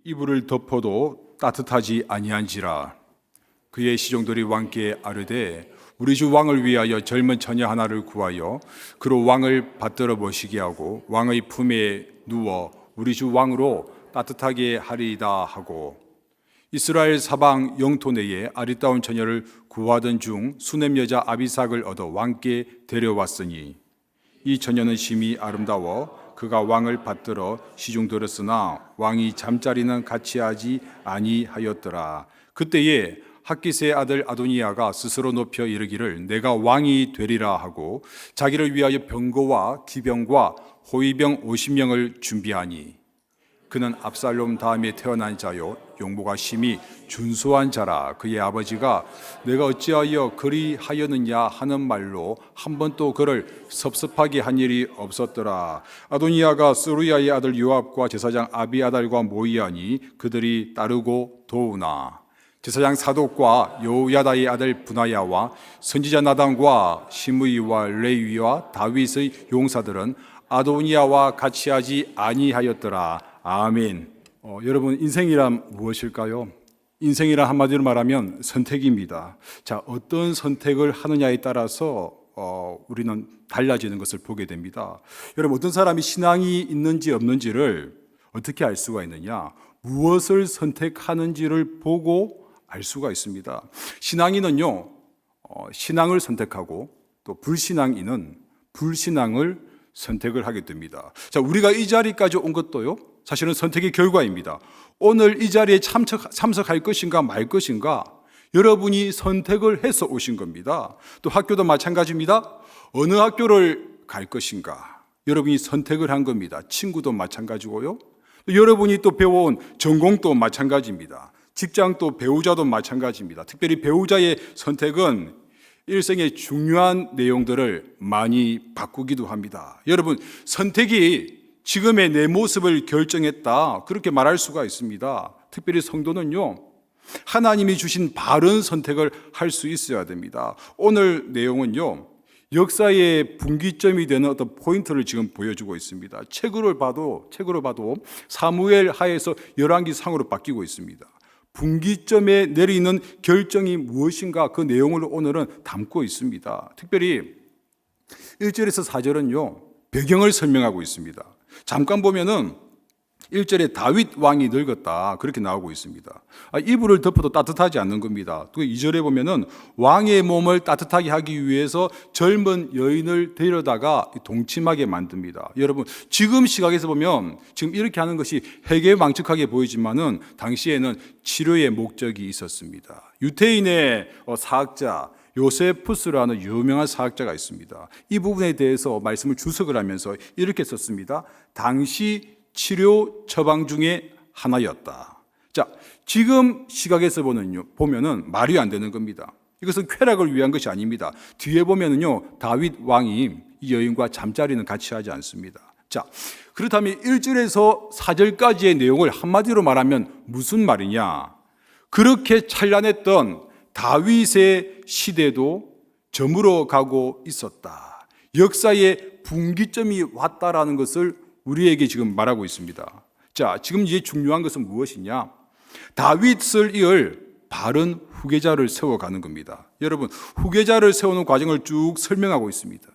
이불을 덮어도 따뜻하지 아니한지라. 그의 시종들이 왕께 아뢰되 우리 주 왕을 위하여 젊은 처녀 하나를 구하여 그로 왕을 받들어 모시게 하고 왕의 품에 누워 우리 주 왕으로 따뜻하게 하리이다 하고, 이스라엘 사방 영토 내에 아리따운 처녀를 구하던 중 수넴 여자 아비삭을 얻어 왕께 데려왔으니 이 처녀는 심히 아름다워 그가 왕을 받들어 시중 들었으나 왕이 잠자리는 같이 하지 아니하였더라. 그때에 학깃의 아들 아도니아가 스스로 높여 이르기를 내가 왕이 되리라 하고 자기를 위하여 병거와 기병과 호위병 50명을 준비하니 그는 압살롬 다음에 태어난 자요 용모가 심히 준수한 자라. 그의 아버지가 내가 어찌하여 그리하였느냐 하는 말로 한 번도 그를 섭섭하게 한 일이 없었더라. 아도니아가 스루야의 아들 요압과 제사장 아비아달과 모이하니 그들이 따르고 도우나 제사장 사독과 여호야다의 아들 분하야와 선지자 나단과 시므이와 레위와 다윗의 용사들은 아도니아와 같이 하지 아니하였더라. 아멘. 여러분, 인생이란 무엇일까요? 인생이란 한마디로 말하면 선택입니다. 자, 어떤 선택을 하느냐에 따라서 우리는 달라지는 것을 보게 됩니다. 여러분, 어떤 사람이 신앙이 있는지 없는지를 어떻게 알 수가 있느냐? 무엇을 선택하는지를 보고 알 수가 있습니다. 신앙인은요, 신앙을 선택하고 또 불신앙인은 불신앙을 선택을 하게 됩니다. 자, 우리가 이 자리까지 온 것도요, 사실은 선택의 결과입니다. 오늘 이 자리에 참석할 것인가 말 것인가 여러분이 선택을 해서 오신 겁니다. 또 학교도 마찬가지입니다. 어느 학교를 갈 것인가 여러분이 선택을 한 겁니다. 친구도 마찬가지고요. 또 여러분이 또 배워온 전공도 마찬가지입니다. 직장도 배우자도 마찬가지입니다. 특별히 배우자의 선택은 일생의 중요한 내용들을 많이 바꾸기도 합니다. 여러분, 선택이 지금의 내 모습을 결정했다, 그렇게 말할 수가 있습니다. 특별히 성도는요, 하나님이 주신 바른 선택을 할 수 있어야 됩니다. 오늘 내용은요, 역사의 분기점이 되는 어떤 포인트를 지금 보여주고 있습니다. 책으로 봐도 사무엘 하에서 열왕기 상으로 바뀌고 있습니다. 분기점에 내리는 결정이 무엇인가, 그 내용을 오늘은 담고 있습니다. 특별히 1절에서 4절은요, 배경을 설명하고 있습니다. 잠깐 보면은 1절에 다윗 왕이 늙었다, 그렇게 나오고 있습니다. 이불을 덮어도 따뜻하지 않는 겁니다. 또 2절에 보면은 왕의 몸을 따뜻하게 하기 위해서 젊은 여인을 데려다가 동침하게 만듭니다. 여러분, 지금 시각에서 보면 지금 이렇게 하는 것이 해괴망측하게 보이지만은 당시에는 치료의 목적이 있었습니다. 유태인의 사학자 요세푸스라는 유명한 사학자가 있습니다. 이 부분에 대해서 말씀을 주석을 하면서 이렇게 썼습니다. 당시 치료 처방 중에 하나였다. 자, 지금 시각에서 보면은 말이 안 되는 겁니다. 이것은 쾌락을 위한 것이 아닙니다. 뒤에 보면은요, 다윗 왕이 이 여인과 잠자리는 같이 하지 않습니다. 자, 그렇다면 1절에서 4절까지의 내용을 한마디로 말하면 무슨 말이냐? 그렇게 찬란했던 다윗의 시대도 저물어 가고 있었다. 역사의 분기점이 왔다라는 것을 우리에게 지금 말하고 있습니다. 자, 지금 이제 중요한 것은 무엇이냐? 다윗을 이을 바른 후계자를 세워가는 겁니다. 여러분, 후계자를 세우는 과정을 쭉 설명하고 있습니다.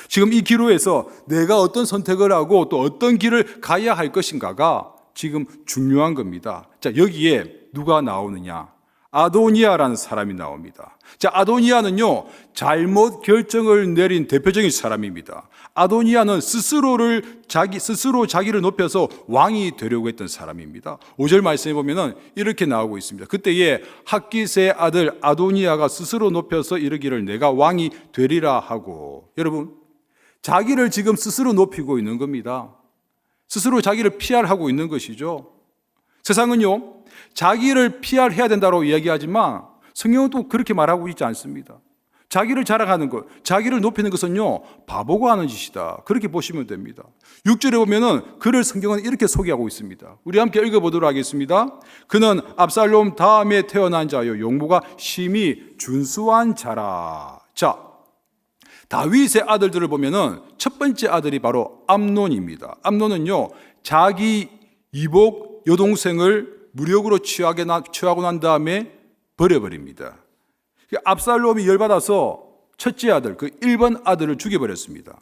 지금 이 기로에서 내가 어떤 선택을 하고 또 어떤 길을 가야 할 것인가가 지금 중요한 겁니다. 자, 여기에 누가 나오느냐? 아도니아라는 사람이 나옵니다. 자, 아도니아는요, 잘못 결정을 내린 대표적인 사람입니다. 아도니아는 스스로 자기를 높여서 왕이 되려고 했던 사람입니다. 5절 말씀에 보면은 이렇게 나오고 있습니다. 그때에 학깃의 아들 아도니아가 스스로 높여서 이르기를 내가 왕이 되리라 하고. 여러분, 자기를 지금 스스로 높이고 있는 겁니다. 스스로 자기를 PR하고 있는 것이죠. 세상은요, 자기를 PR해야 된다고 이야기하지만 성경은 또 그렇게 말하고 있지 않습니다. 자기를 자랑하는 것, 자기를 높이는 것은요, 바보가 하는 짓이다, 그렇게 보시면 됩니다. 6절에 보면은 그를 성경은 이렇게 소개하고 있습니다. 우리 함께 읽어보도록 하겠습니다. 그는 압살롬 다음에 태어난 자요 용모가 심히 준수한 자라. 자, 다윗의 아들들을 보면은 첫 번째 아들이 바로 암논입니다. 암논은요, 자기 이복 여동생을 무력으로 취하고 난 다음에 버려버립니다. 압살롬이 열받아서 첫째 아들, 그 1번 아들을 죽여버렸습니다.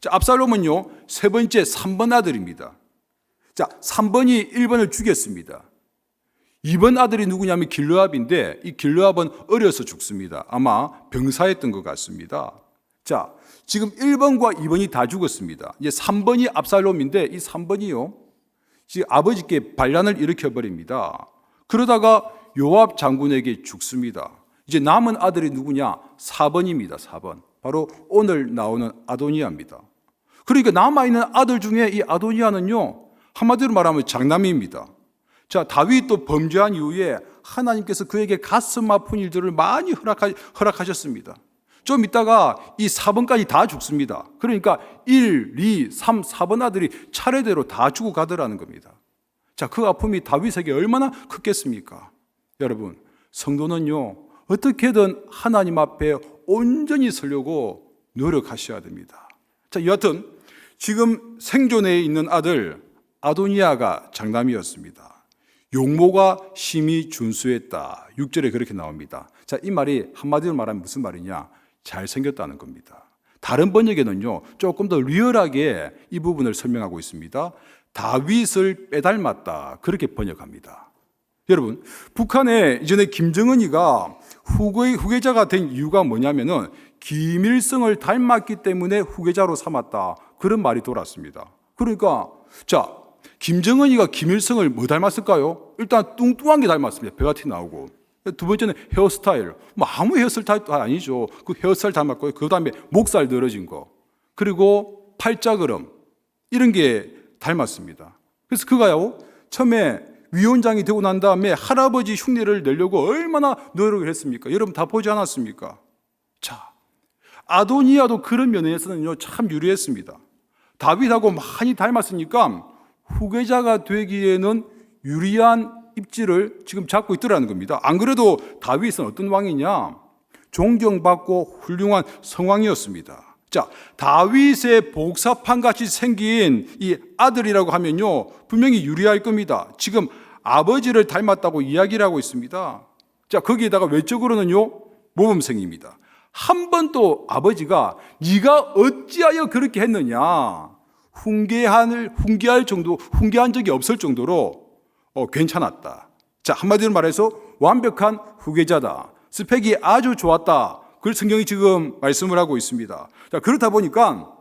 자, 압살롬은요, 세 번째 3번 아들입니다. 자, 3번이 1번을 죽였습니다. 2번 아들이 누구냐면 길르압인데, 이 길르압은 어려서 죽습니다. 아마 병사였던 것 같습니다. 자, 지금 1번과 2번이 다 죽었습니다. 이제 3번이 압살롬인데, 이 3번이요, 지금 아버지께 반란을 일으켜버립니다. 그러다가 요압 장군에게 죽습니다. 이제 남은 아들이 누구냐? 4번입니다. 4번. 바로 오늘 나오는 아도니아입니다. 그러니까 남아있는 아들 중에 이 아도니아는요, 한마디로 말하면 장남입니다. 자, 다윗도 범죄한 이후에 하나님께서 그에게 가슴 아픈 일들을 많이 허락하셨습니다. 좀 있다가 이 4번까지 다 죽습니다. 그러니까 1, 2, 3, 4번 아들이 차례대로 다 죽어가더라는 겁니다. 자, 그 아픔이 다윗에게 얼마나 컸겠습니까? 여러분, 성도는요, 어떻게든 하나님 앞에 온전히 서려고 노력하셔야 됩니다. 자, 여하튼 지금 생존해 있는 아들 아도니아가 장남이었습니다. 용모가 심히 준수했다. 6절에 그렇게 나옵니다. 자, 이 말이 한마디로 말하면 무슨 말이냐? 잘생겼다는 겁니다. 다른 번역에는요, 조금 더 리얼하게 이 부분을 설명하고 있습니다. 다윗을 빼닮았다. 그렇게 번역합니다. 여러분, 북한에 이전에 김정은이가 후계자가 된 이유가 뭐냐면은 김일성을 닮았기 때문에 후계자로 삼았다. 그런 말이 돌았습니다. 그러니까, 자, 김정은이가 김일성을 뭐 닮았을까요? 일단 뚱뚱한 게 닮았습니다. 배가 튀어나오고. 두 번째는 헤어스타일. 뭐 아무 헤어스타일도 아니죠. 그 헤어스타일 닮았고요. 그 다음에 목살 늘어진 거. 그리고 팔자그름. 이런 게 닮았습니다. 그래서 그가요, 처음에 위원장이 되고 난 다음에 할아버지 흉내를 내려고 얼마나 노력을 했습니까? 여러분 다 보지 않았습니까? 자, 아도니아도 그런 면에서는요, 참 유리했습니다. 다윗하고 많이 닮았으니까 후계자가 되기에는 유리한 입지를 지금 잡고 있더라는 겁니다. 안 그래도 다윗은 어떤 왕이냐? 존경받고 훌륭한 성왕이었습니다. 자, 다윗의 복사판 같이 생긴 이 아들이라고 하면요, 분명히 유리할 겁니다. 지금 아버지를 닮았다고 이야기를 하고 있습니다. 자, 거기에다가 외적으로는요, 모범생입니다. 한 번도 아버지가 네가 어찌하여 그렇게 했느냐, 훈계한 적이 없을 정도로 괜찮았다. 자, 한마디로 말해서 완벽한 후계자다. 스펙이 아주 좋았다. 그걸 성경이 지금 말씀을 하고 있습니다. 자, 그렇다 보니까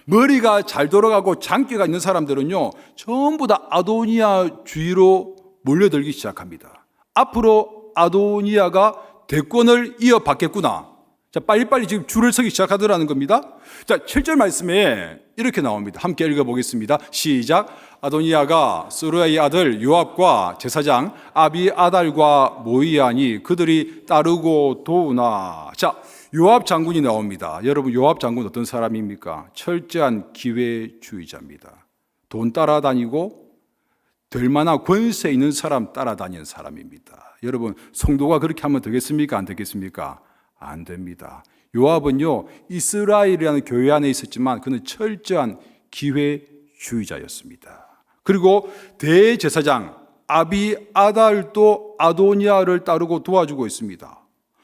머리가 잘 돌아가고 장기가 있는 사람들은요, 전부 다 아도니아 주의로 몰려들기 시작합니다. 앞으로 아도니아가 대권을 이어받겠구나. 자, 빨리빨리 지금 줄을 서기 시작하더라는 겁니다. 자, 7절 말씀에 이렇게 나옵니다. 함께 읽어보겠습니다. 시작. 아도니아가 스루야의 아들 요압과 제사장 아비아달과 모이하니 그들이 따르고 도우나. 자, 요압 장군이 나옵니다. 여러분, 요압 장군 어떤 사람입니까? 철저한 기회주의자입니다. 돈 따라다니고 될 만한 권세 있는 사람 따라다니는 사람입니다. 여러분, 성도가 그렇게 하면 되겠습니까? 안 되겠습니까? 안 됩니다. 요압은요, 이스라엘이라는 교회 안에 있었지만 그는 철저한 기회주의자였습니다. 그리고 대제사장 아비아달도 아도니아를 따르고 도와주고 있습니다.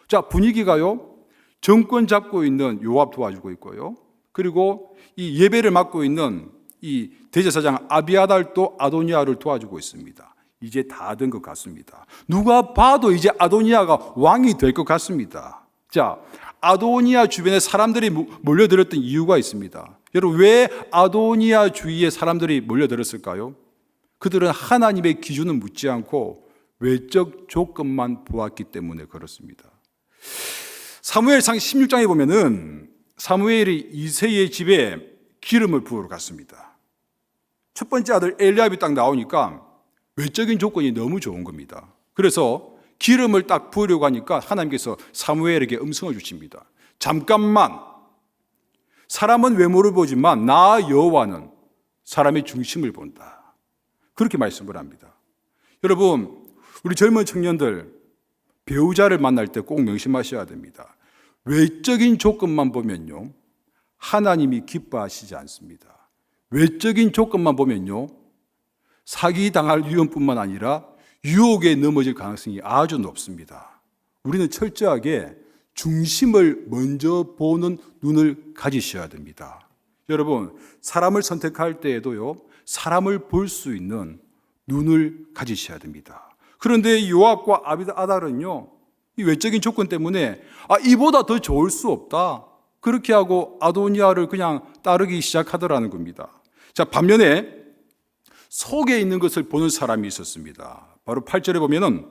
자, 분위기가요, 정권 잡고 있는 요압 도와주고 있고요, 그리고 이 예배를 맡고 있는 이 대제사장 아비아달도 아도니아를 도와주고 있습니다. 이제 다 된 것 같습니다. 누가 봐도 이제 아도니아가 왕이 될 것 같습니다. 자, 아도니아 주변에 사람들이 몰려들었던 이유가 있습니다. 여러분, 왜 아도니아 주위에 사람들이 몰려들었을까요? 그들은 하나님의 기준을 묻지 않고 외적 조건만 보았기 때문에 그렇습니다. 사무엘상 16장에 보면은 사무엘이 이새의 집에 기름을 부으러 갔습니다. 첫 번째 아들 엘리압이 딱 나오니까 외적인 조건이 너무 좋은 겁니다. 그래서 기름을 딱 부으려고 하니까 하나님께서 사무엘에게 음성을 주십니다. 잠깐만, 사람은 외모를 보지만 나 여호와는 사람의 중심을 본다. 그렇게 말씀을 합니다. 여러분, 우리 젊은 청년들 배우자를 만날 때 꼭 명심하셔야 됩니다. 외적인 조건만 보면요, 하나님이 기뻐하시지 않습니다. 외적인 조건만 보면요, 사기당할 위험뿐만 아니라 유혹에 넘어질 가능성이 아주 높습니다. 우리는 철저하게 중심을 먼저 보는 눈을 가지셔야 됩니다. 여러분, 사람을 선택할 때에도요, 사람을 볼 수 있는 눈을 가지셔야 됩니다. 그런데 요압과 아비아달은요, 이 외적인 조건 때문에 이보다 더 좋을 수 없다, 그렇게 하고 아도니아를 그냥 따르기 시작하더라는 겁니다. 자, 반면에 속에 있는 것을 보는 사람이 있었습니다. 바로 8절에 보면은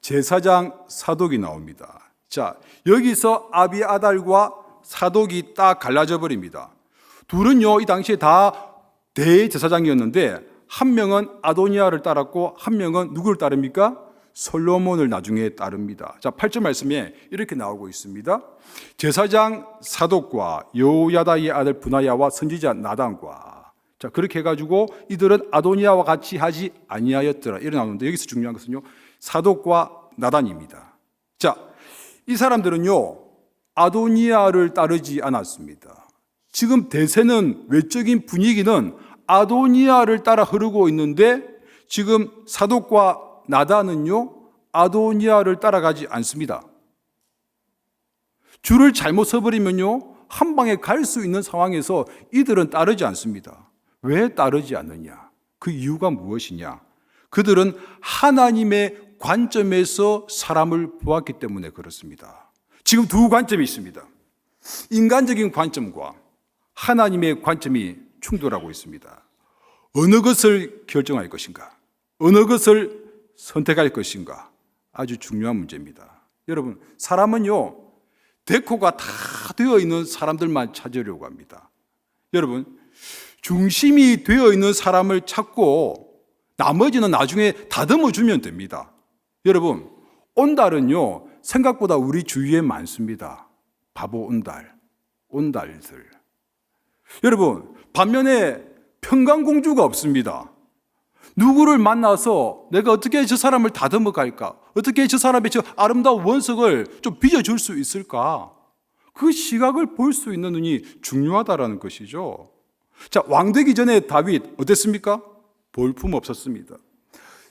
제사장 사독이 나옵니다. 자, 여기서 아비아달과 사독이 딱 갈라져 버립니다. 둘은요, 이 당시에 다 대제사장이었는데 한 명은 아도니아를 따랐고 한 명은 누구를 따릅니까? 솔로몬을 나중에 따릅니다. 자, 8절 말씀에 이렇게 나오고 있습니다. 제사장 사독과 여호야다의 아들 브나야와 선지자 나단과, 자, 그렇게 해가지고 이들은 아도니아와 같이 하지 아니하였더라, 이렇게 나오는데 여기서 중요한 것은요, 사독과 나단입니다. 자, 이 사람들은요, 아도니아를 따르지 않았습니다. 지금 대세는, 외적인 분위기는 아도니아를 따라 흐르고 있는데 지금 사독과 나단은요, 아도니아를 따라가지 않습니다. 줄을 잘못 서버리면요, 한 방에 갈 수 있는 상황에서 이들은 따르지 않습니다. 왜 따르지 않느냐? 그 이유가 무엇이냐? 그들은 하나님의 관점에서 사람을 보았기 때문에 그렇습니다. 지금 두 관점이 있습니다. 인간적인 관점과 하나님의 관점이 충돌하고 있습니다. 어느 것을 결정할 것인가? 어느 것을 선택할 것인가? 아주 중요한 문제입니다. 여러분, 사람은요, 데코가 다 되어 있는 사람들만 찾으려고 합니다. 여러분, 중심이 되어 있는 사람을 찾고 나머지는 나중에 다듬어 주면 됩니다. 여러분, 온달은요, 생각보다 우리 주위에 많습니다. 바보 온달들. 여러분, 반면에 평강공주가 없습니다. 누구를 만나서 내가 어떻게 저 사람을 다듬어 갈까? 어떻게 저 사람의 저 아름다운 원석을 좀 빚어줄 수 있을까? 그 시각을 볼 수 있는 눈이 중요하다라는 것이죠. 자, 왕 되기 전에 다윗 어땠습니까? 볼품 없었습니다.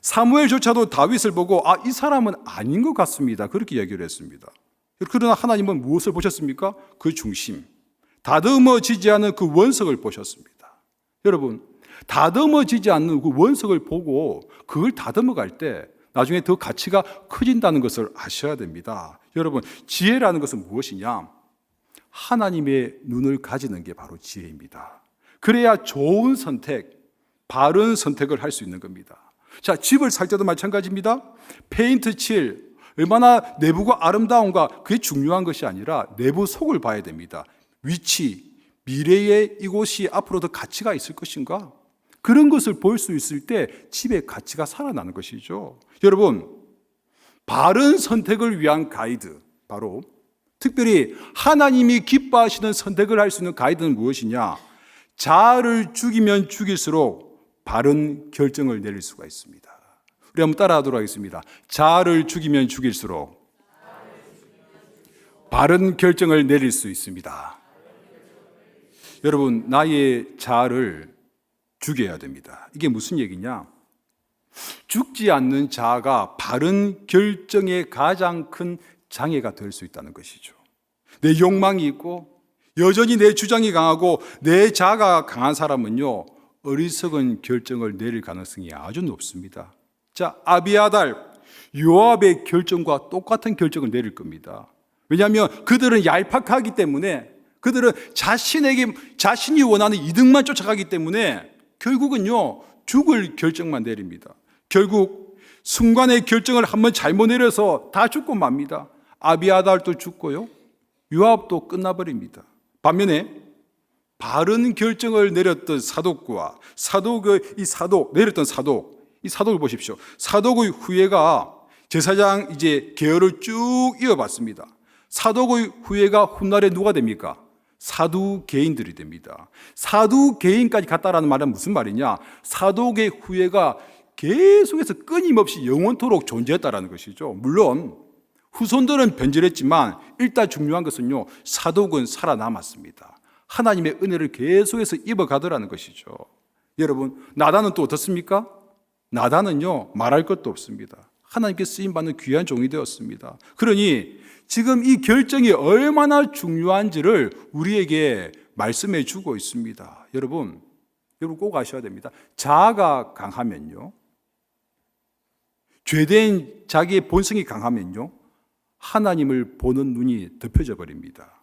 사무엘조차도 다윗을 보고 이 사람은 아닌 것 같습니다, 그렇게 얘기를 했습니다. 그러나 하나님은 무엇을 보셨습니까? 그 중심, 다듬어지지 않은 그 원석을 보셨습니다. 여러분, 다듬어지지 않는 그 원석을 보고 그걸 다듬어 갈 때 나중에 더 가치가 커진다는 것을 아셔야 됩니다. 여러분, 지혜라는 것은 무엇이냐? 하나님의 눈을 가지는 게 바로 지혜입니다. 그래야 좋은 선택, 바른 선택을 할 수 있는 겁니다. 자, 집을 살 때도 마찬가지입니다. 페인트 칠, 얼마나 내부가 아름다운가, 그게 중요한 것이 아니라 내부 속을 봐야 됩니다. 위치, 미래의 이곳이 앞으로 더 가치가 있을 것인가? 그런 것을 볼 수 있을 때 집의 가치가 살아나는 것이죠. 여러분, 바른 선택을 위한 가이드, 바로 특별히 하나님이 기뻐하시는 선택을 할 수 있는 가이드는 무엇이냐? 자아를 죽이면 죽일수록 바른 결정을 내릴 수가 있습니다. 우리 한번 따라하도록 하겠습니다. 자아를 죽이면 죽일수록 바른 결정을 내릴 수 있습니다. 여러분, 나의 자아를 죽여야 됩니다. 이게 무슨 얘기냐? 죽지 않는 자아가 바른 결정의 가장 큰 장애가 될 수 있다는 것이죠. 내 욕망이 있고 여전히 내 주장이 강하고 내 자아가 강한 사람은요, 어리석은 결정을 내릴 가능성이 아주 높습니다. 자, 아비아달, 요압의 결정과 똑같은 결정을 내릴 겁니다. 왜냐하면 그들은 얄팍하기 때문에, 그들은 자신이 원하는 이득만 쫓아가기 때문에 결국은요, 죽을 결정만 내립니다. 결국 순간의 결정을 한번 잘못 내려서 다 죽고 맙니다. 아비아달도 죽고요, 요압도 끝나버립니다. 반면에 바른 결정을 내렸던 사독과 내렸던 이 사독을 보십시오. 사독의 후예가 제사장 계열을 쭉 이어봤습니다. 사독의 후예가 훗날에 누가 됩니까? 사두개인들이 됩니다. 사두개인까지 갔다라는 말은 무슨 말이냐? 사독의 후예가 계속해서 끊임없이 영원토록 존재했다라는 것이죠. 물론 후손들은 변절했지만 일단 중요한 것은요, 사독은 살아남았습니다. 하나님의 은혜를 계속해서 입어가더라는 것이죠. 여러분, 나단은 또 어떻습니까? 나단은요, 말할 것도 없습니다. 하나님께 쓰임받는 귀한 종이 되었습니다. 그러니 지금 이 결정이 얼마나 중요한지를 우리에게 말씀해 주고 있습니다. 여러분 꼭 아셔야 됩니다. 자아가 강하면요, 죄된 자기의 본성이 강하면요, 하나님을 보는 눈이 덮여져 버립니다.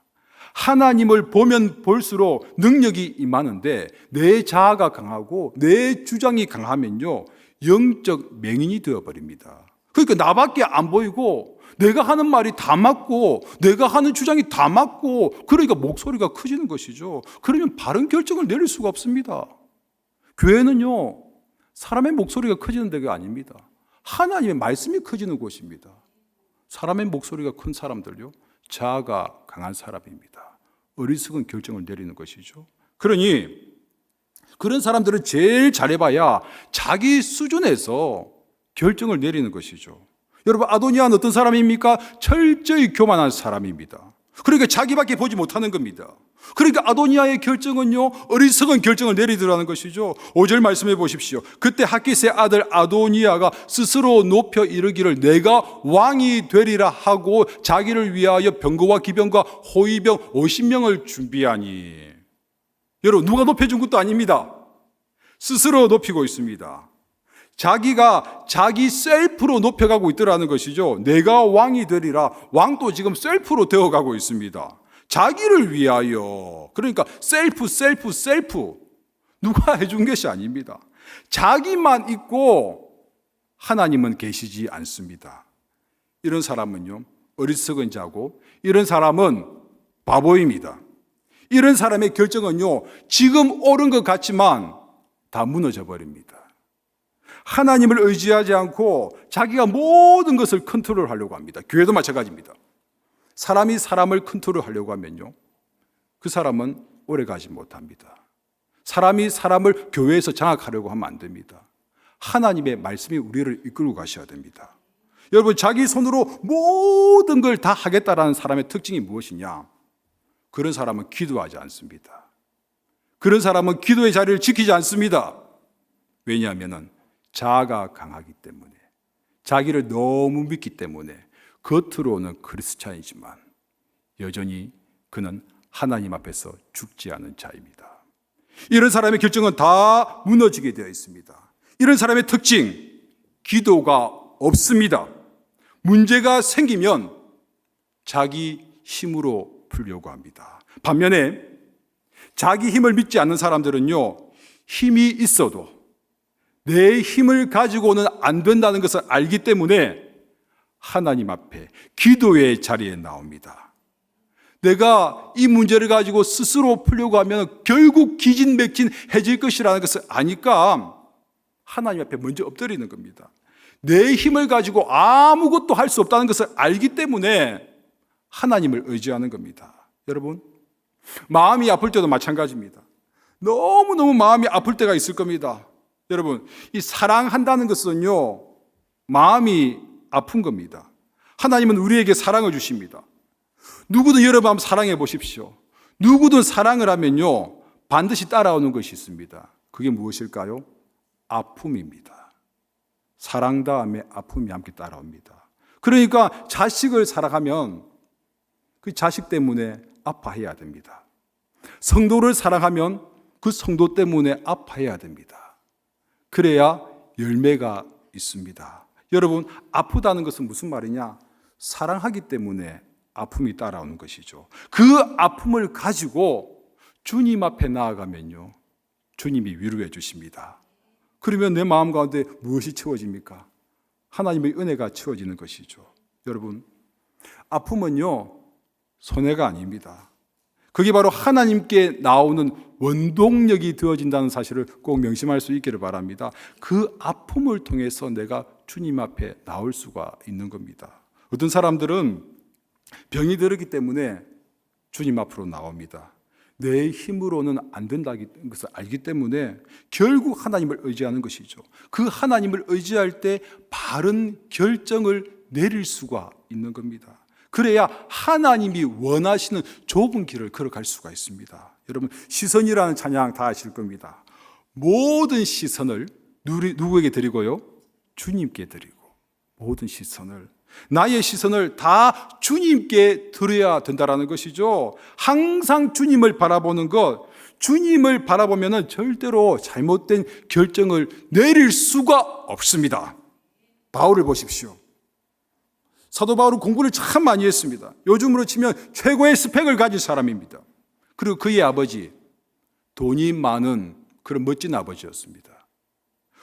하나님을 보면 볼수록 능력이 임하는데 내 자아가 강하고 내 주장이 강하면요, 영적 맹인이 되어버립니다. 그러니까 나밖에 안 보이고 내가 하는 말이 다 맞고 내가 하는 주장이 다 맞고, 그러니까 목소리가 커지는 것이죠. 그러면 바른 결정을 내릴 수가 없습니다. 교회는요, 사람의 목소리가 커지는 데가 아닙니다. 하나님의 말씀이 커지는 곳입니다. 사람의 목소리가 큰 사람들요, 자아가 강한 사람입니다. 어리석은 결정을 내리는 것이죠. 그러니 그런 사람들은 제일 잘해봐야 자기 수준에서 결정을 내리는 것이죠. 여러분, 아도니아는 어떤 사람입니까? 철저히 교만한 사람입니다. 그러니까 자기밖에 보지 못하는 겁니다. 그러니까 아도니아의 결정은요, 어리석은 결정을 내리더라는 것이죠. 5절 말씀해 보십시오. 그때 학깃의 아들 아도니아가 스스로 높여 이르기를 내가 왕이 되리라 하고 자기를 위하여 병거와 기병과 호위병 50명을 준비하니. 여러분, 누가 높여준 것도 아닙니다. 스스로 높이고 있습니다. 자기가 자기 셀프로 높여가고 있더라는 것이죠. 내가 왕이 되리라. 왕도 지금 셀프로 되어가고 있습니다. 자기를 위하여. 그러니까 셀프. 누가 해준 것이 아닙니다. 자기만 있고 하나님은 계시지 않습니다. 이런 사람은요, 어리석은 자고, 이런 사람은 바보입니다. 이런 사람의 결정은요, 지금 옳은 것 같지만 다 무너져 버립니다. 하나님을 의지하지 않고 자기가 모든 것을 컨트롤하려고 합니다. 교회도 마찬가지입니다. 사람이 사람을 컨트롤하려고 하면요, 그 사람은 오래 가지 못합니다. 사람이 사람을 교회에서 장악하려고 하면 안 됩니다. 하나님의 말씀이 우리를 이끌고 가셔야 됩니다. 여러분, 자기 손으로 모든 걸 다 하겠다라는 사람의 특징이 무엇이냐? 그런 사람은 기도하지 않습니다. 그런 사람은 기도의 자리를 지키지 않습니다. 왜냐하면 자아가 강하기 때문에, 자기를 너무 믿기 때문에 겉으로는 크리스찬이지만 여전히 그는 하나님 앞에서 죽지 않은 자입니다. 이런 사람의 결정은 다 무너지게 되어 있습니다. 이런 사람의 특징, 기도가 없습니다. 문제가 생기면 자기 힘으로 풀려고 합니다. 반면에 자기 힘을 믿지 않는 사람들은요, 힘이 있어도 내 힘을 가지고는 안 된다는 것을 알기 때문에 하나님 앞에 기도의 자리에 나옵니다. 내가 이 문제를 가지고 스스로 풀려고 하면 결국 기진맥진해질 것이라는 것을 아니까 하나님 앞에 먼저 엎드리는 겁니다. 내 힘을 가지고 아무것도 할 수 없다는 것을 알기 때문에 하나님을 의지하는 겁니다. 여러분, 마음이 아플 때도 마찬가지입니다. 너무너무 마음이 아플 때가 있을 겁니다. 여러분, 이 사랑한다는 것은요, 마음이 아픈 겁니다. 하나님은 우리에게 사랑을 주십니다. 누구든 여러분 한번 사랑해 보십시오. 누구든 사랑을 하면요, 반드시 따라오는 것이 있습니다. 그게 무엇일까요? 아픔입니다. 사랑 다음에 아픔이 함께 따라옵니다. 그러니까 자식을 사랑하면 그 자식 때문에 아파해야 됩니다. 성도를 사랑하면 그 성도 때문에 아파해야 됩니다. 그래야 열매가 있습니다. 여러분, 아프다는 것은 무슨 말이냐? 사랑하기 때문에 아픔이 따라오는 것이죠. 그 아픔을 가지고 주님 앞에 나아가면요, 주님이 위로해 주십니다. 그러면 내 마음 가운데 무엇이 채워집니까? 하나님의 은혜가 채워지는 것이죠. 여러분, 아픔은요, 손해가 아닙니다. 그게 바로 하나님께 나오는 원동력이 되어진다는 사실을 꼭 명심할 수 있기를 바랍니다. 그 아픔을 통해서 내가 주님 앞에 나올 수가 있는 겁니다. 어떤 사람들은 병이 들었기 때문에 주님 앞으로 나옵니다. 내 힘으로는 안 된다는 것을 알기 때문에 결국 하나님을 의지하는 것이죠. 그 하나님을 의지할 때 바른 결정을 내릴 수가 있는 겁니다. 그래야 하나님이 원하시는 좁은 길을 걸어갈 수가 있습니다. 여러분, 시선이라는 찬양 다 아실 겁니다. 모든 시선을 누구에게 드리고요? 주님께 드리고 모든 시선을, 나의 시선을 다 주님께 드려야 된다라는 것이죠. 항상 주님을 바라보는 것, 주님을 바라보면 절대로 잘못된 결정을 내릴 수가 없습니다. 바울을 보십시오. 사도 바울은 공부를 참 많이 했습니다. 요즘으로 치면 최고의 스펙을 가진 사람입니다. 그리고 그의 아버지, 돈이 많은 그런 멋진 아버지였습니다.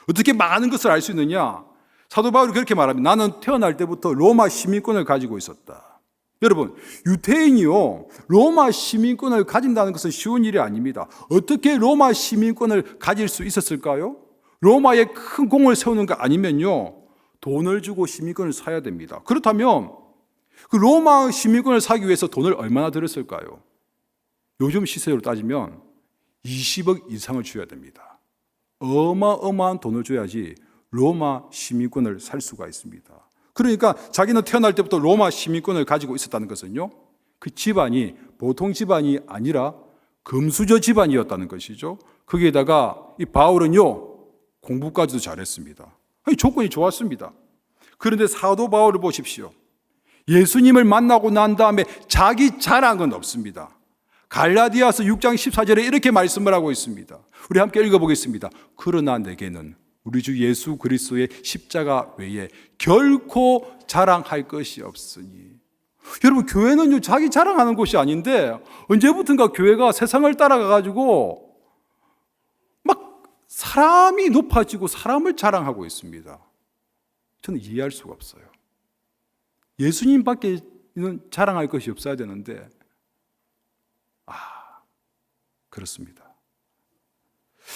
어떻게 많은 것을 알 수 있느냐? 사도 바울이 그렇게 말합니다. 나는 태어날 때부터 로마 시민권을 가지고 있었다. 여러분, 유태인이요, 로마 시민권을 가진다는 것은 쉬운 일이 아닙니다. 어떻게 로마 시민권을 가질 수 있었을까요? 로마에 큰 공을 세우는 거 아니면요, 돈을 주고 시민권을 사야 됩니다. 그렇다면 그 로마 시민권을 사기 위해서 돈을 얼마나 들였을까요? 요즘 시세로 따지면 20억 이상을 줘야 됩니다. 어마어마한 돈을 줘야지 로마 시민권을 살 수가 있습니다. 그러니까 자기는 태어날 때부터 로마 시민권을 가지고 있었다는 것은요, 그 집안이 보통 집안이 아니라 금수저 집안이었다는 것이죠. 거기에다가 이 바울은요, 공부까지도 잘했습니다. 조건이 좋았습니다. 그런데 사도 바울을 보십시오. 예수님을 만나고 난 다음에 자기 자랑은 없습니다. 갈라디아서 6장 14절에 이렇게 말씀을 하고 있습니다. 우리 함께 읽어보겠습니다. 그러나 내게는 우리 주 예수 그리스도의 십자가 외에 결코 자랑할 것이 없으니. 여러분, 교회는요, 자기 자랑하는 곳이 아닌데 언제부턴가 교회가 세상을 따라가가지고 막 사람이 높아지고 사람을 자랑하고 있습니다. 저는 이해할 수가 없어요. 예수님밖에는 자랑할 것이 없어야 되는데, 그렇습니다.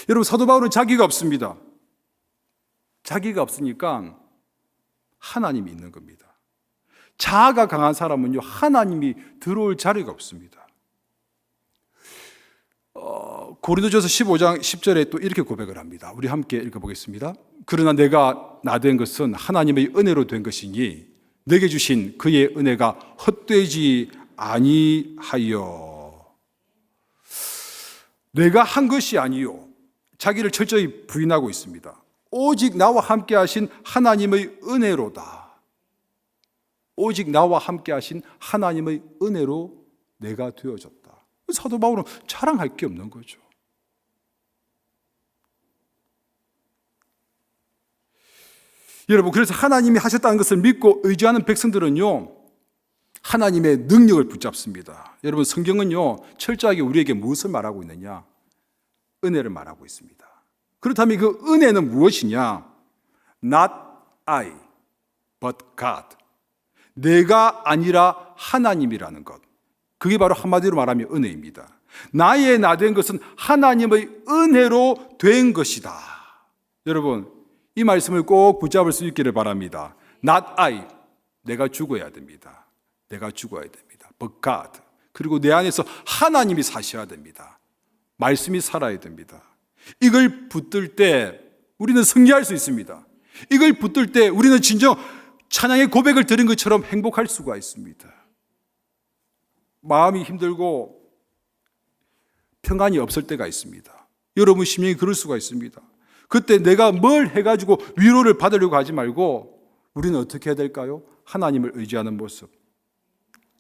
여러분, 사도 바울은 자기가 없습니다. 자기가 없으니까 하나님이 있는 겁니다. 자아가 강한 사람은요, 하나님이 들어올 자리가 없습니다. 고린도전서 15장 10절에 또 이렇게 고백을 합니다. 우리 함께 읽어보겠습니다. 그러나 내가 나된 것은 하나님의 은혜로 된 것이니 내게 주신 그의 은혜가 헛되지 아니하여. 내가 한 것이 아니요, 자기를 철저히 부인하고 있습니다. 오직 나와 함께 하신 하나님의 은혜로다. 오직 나와 함께 하신 하나님의 은혜로 내가 되어졌다. 사도 바울은 자랑할 게 없는 거죠. 여러분, 그래서 하나님이 하셨다는 것을 믿고 의지하는 백성들은요, 하나님의 능력을 붙잡습니다. 여러분, 성경은요, 철저하게 우리에게 무엇을 말하고 있느냐? 은혜를 말하고 있습니다. 그렇다면 그 은혜는 무엇이냐? Not I, but God. 내가 아니라 하나님이라는 것. 그게 바로 한마디로 말하면 은혜입니다. 나의 나 된 것은 하나님의 은혜로 된 것이다. 여러분, 이 말씀을 꼭 붙잡을 수 있기를 바랍니다. Not I, 내가 죽어야 됩니다. 내가 죽어야 됩니다. But God. 그리고 내 안에서 하나님이 사셔야 됩니다. 말씀이 살아야 됩니다. 이걸 붙들 때 우리는 승리할 수 있습니다. 이걸 붙들 때 우리는 진정 찬양의 고백을 드린 것처럼 행복할 수가 있습니다. 마음이 힘들고 평안이 없을 때가 있습니다. 여러분 심령이 그럴 수가 있습니다. 그때 내가 뭘 해가지고 위로를 받으려고 하지 말고 우리는 어떻게 해야 될까요? 하나님을 의지하는 모습,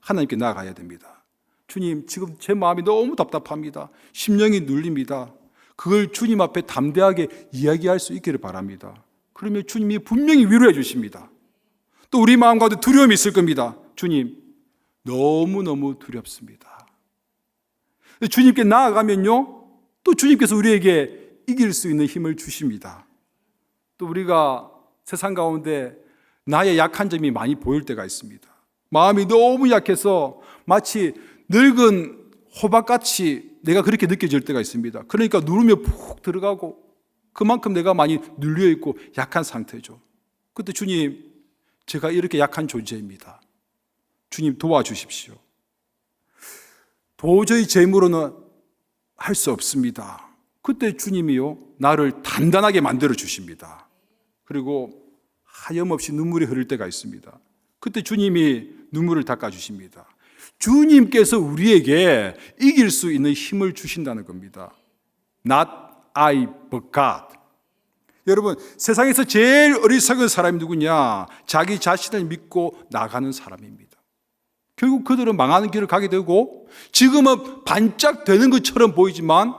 하나님께 나아가야 됩니다. 주님, 지금 제 마음이 너무 답답합니다. 심령이 눌립니다. 그걸 주님 앞에 담대하게 이야기할 수 있기를 바랍니다. 그러면 주님이 분명히 위로해 주십니다. 또 우리 마음 가운데 두려움이 있을 겁니다. 주님, 너무너무 두렵습니다. 주님께 나아가면요, 또 주님께서 우리에게 이길 수 있는 힘을 주십니다. 또 우리가 세상 가운데 나의 약한 점이 많이 보일 때가 있습니다. 마음이 너무 약해서 마치 늙은 호박같이 내가 그렇게 느껴질 때가 있습니다. 그러니까 누르면 푹 들어가고 그만큼 내가 많이 눌려있고 약한 상태죠. 그때 주님, 제가 이렇게 약한 존재입니다. 주님 도와주십시오. 도저히 제 힘으로는 할 수 없습니다. 그때 주님이요, 나를 단단하게 만들어 주십니다. 그리고 하염없이 눈물이 흐를 때가 있습니다. 그때 주님이 눈물을 닦아 주십니다. 주님께서 우리에게 이길 수 있는 힘을 주신다는 겁니다. Not I, but God. 여러분, 세상에서 제일 어리석은 사람이 누구냐? 자기 자신을 믿고 나가는 사람입니다. 결국 그들은 망하는 길을 가게 되고 지금은 반짝되는 것처럼 보이지만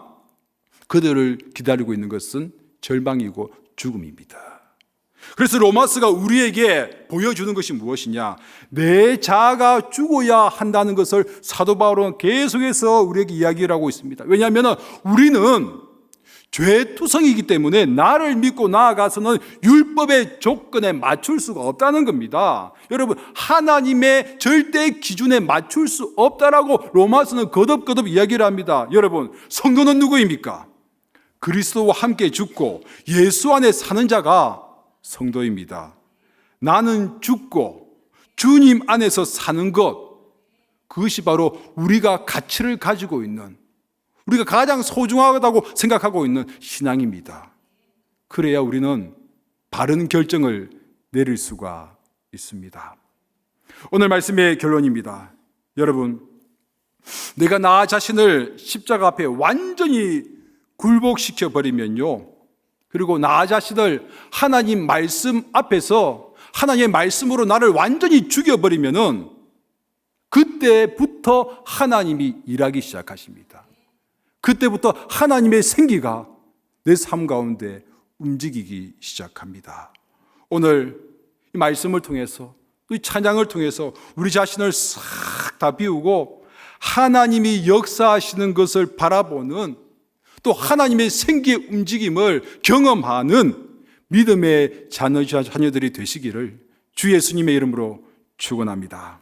그들을 기다리고 있는 것은 절망이고 죽음입니다. 그래서 로마서가 우리에게 보여주는 것이 무엇이냐? 내 자아가 죽어야 한다는 것을 사도 바울은 계속해서 우리에게 이야기를 하고 있습니다. 왜냐하면 우리는 죄투성이기 때문에 나를 믿고 나아가서는 율법의 조건에 맞출 수가 없다는 겁니다. 여러분, 하나님의 절대 기준에 맞출 수 없다라고 로마서는 거듭거듭 이야기를 합니다. 여러분, 성도는 누구입니까? 그리스도와 함께 죽고 예수 안에 사는 자가 성도입니다. 나는 죽고 주님 안에서 사는 것, 그것이 바로 우리가 가치를 가지고 있는, 우리가 가장 소중하다고 생각하고 있는 신앙입니다. 그래야 우리는 바른 결정을 내릴 수가 있습니다. 오늘 말씀의 결론입니다. 여러분, 내가 나 자신을 십자가 앞에 완전히 굴복시켜 버리면요, 그리고 나 자신을 하나님 말씀 앞에서 하나님의 말씀으로 나를 완전히 죽여버리면은 그때부터 하나님이 일하기 시작하십니다. 그때부터 하나님의 생기가 내 삶 가운데 움직이기 시작합니다. 오늘 이 말씀을 통해서 또 이 찬양을 통해서 우리 자신을 싹 다 비우고 하나님이 역사하시는 것을 바라보는, 또 하나님의 생기의 움직임을 경험하는 믿음의 자녀들이 되시기를 주 예수님의 이름으로 축원합니다.